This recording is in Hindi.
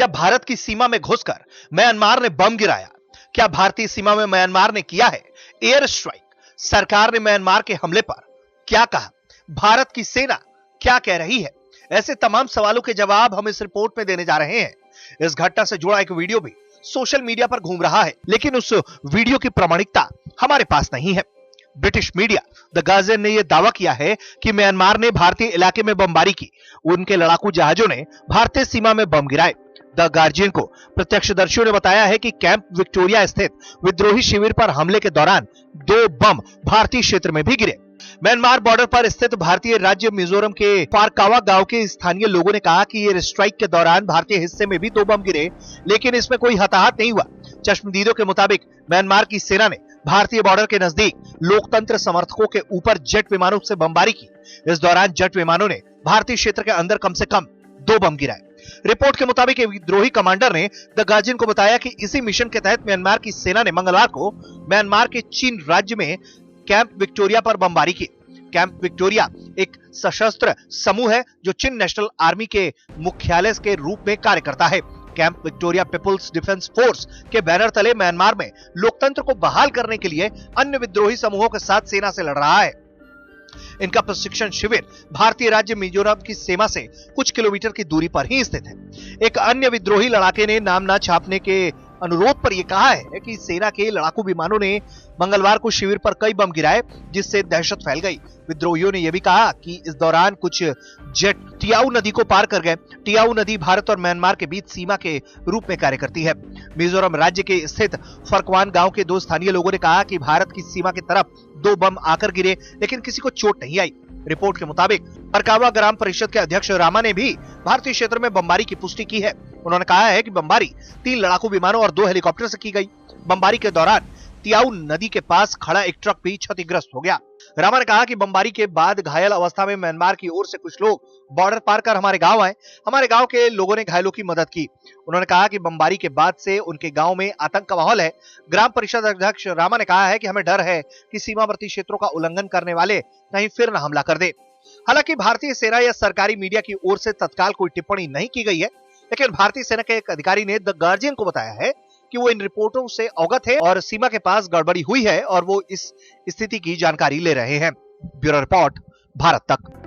क्या भारत की सीमा में घुसकर म्यांमार ने बम गिराया? क्या भारतीय सीमा में म्यांमार ने किया है एयर स्ट्राइक? सरकार ने म्यांमार के हमले पर क्या कहा? भारत की सेना क्या कह रही है? ऐसे तमाम सवालों के जवाब हम इस रिपोर्ट में देने जा रहे हैं। इस घटना से जुड़ा एक वीडियो भी सोशल मीडिया पर घूम रहा है, लेकिन उस वीडियो की प्रामाणिकता हमारे पास नहीं है। ब्रिटिश मीडिया द गार्जियन ने यह दावा किया है कि म्यांमार ने भारतीय इलाके में बमबारी की। उनके लड़ाकू जहाजों ने भारतीय सीमा में बम गिराए। द गार्जियन को प्रत्यक्षदर्शियों ने बताया है कि कैंप विक्टोरिया स्थित विद्रोही शिविर पर हमले के दौरान 2 बम भारतीय क्षेत्र में भी गिरे। म्यांमार बॉर्डर पर स्थित भारतीय राज्य मिजोरम के फारकावा गांव के स्थानीय लोगों ने कहा कि एयर स्ट्राइक के दौरान भारतीय हिस्से में भी 2 बम गिरे, लेकिन इसमें कोई हताहत नहीं हुआ। चश्मदीदों के मुताबिक म्यांमार की सेना ने भारतीय बॉर्डर के नजदीक लोकतंत्र समर्थकों के ऊपर जेट विमानों से बमबारी की। इस दौरान जेट विमानों ने भारतीय क्षेत्र के अंदर कम से कम 2 बम गिराए। रिपोर्ट के मुताबिक विद्रोही कमांडर ने द गार्जियन को बताया कि इसी मिशन के तहत म्यांमार की सेना ने मंगलवार को म्यांमार के चीन राज्य में कैंप विक्टोरिया पर बमबारी की। कैंप विक्टोरिया एक सशस्त्र समूह है जो चीन नेशनल आर्मी के मुख्यालय के रूप में कार्य करता है। Camp Victoria people's defence force के बैनर तले म्यांमार में लोकतंत्र को बहाल करने के लिए अन्य विद्रोही समूहों के साथ सेना से लड़ रहा है। इनका प्रशिक्षण शिविर भारतीय राज्य मिजोरम की सीमा से कुछ किलोमीटर की दूरी पर ही स्थित है। एक अन्य विद्रोही लड़ाके ने नाम न छापने के अनुरोध पर यह कहा है कि सेना के लड़ाकू विमानों ने मंगलवार को शिविर पर कई बम गिराए, जिससे दहशत फैल गई। विद्रोहियों ने यह भी कहा कि इस दौरान कुछ जेट टियाऊ नदी को पार कर गए। टियाऊ नदी भारत और म्यांमार के बीच सीमा के रूप में कार्य करती है। मिजोरम राज्य के स्थित फरकवान गांव के 2 स्थानीय लोगों ने कहा कि भारत की सीमा की तरफ 2 बम आकर गिरे, लेकिन किसी को चोट नहीं आई। रिपोर्ट के मुताबिक फरकावा ग्राम परिषद के अध्यक्ष रामा ने भी भारतीय क्षेत्र में बमबारी की पुष्टि की है। उन्होंने कहा है कि बमबारी 3 लड़ाकू विमानों और 2 हेलीकॉप्टर से की गई। बमबारी के दौरान तियाऊ नदी के पास खड़ा एक ट्रक भी क्षतिग्रस्त हो गया। रामा ने कहा कि बमबारी के बाद घायल अवस्था में म्यांमार की ओर से कुछ लोग बॉर्डर पार कर हमारे गांव आए। हमारे गांव के लोगों ने घायलों की मदद की। उन्होंने कहा कि बमबारी के बाद से उनके गांव में आतंक का माहौल है। ग्राम परिषद अध्यक्ष रामा ने कहा है कि हमें डर है कि सीमावर्ती क्षेत्रों का उल्लंघन करने वाले कहीं फिर न हमला कर दे। हालांकि भारतीय सेना या सरकारी मीडिया की ओर से तत्काल कोई टिप्पणी नहीं की गई है, लेकिन भारतीय सेना के एक अधिकारी ने द गार्जियन को बताया है कि वो इन रिपोर्टों से अवगत है और सीमा के पास गड़बड़ी हुई है और वो इस स्थिति की जानकारी ले रहे हैं। ब्यूरो रिपोर्ट, भारत तक।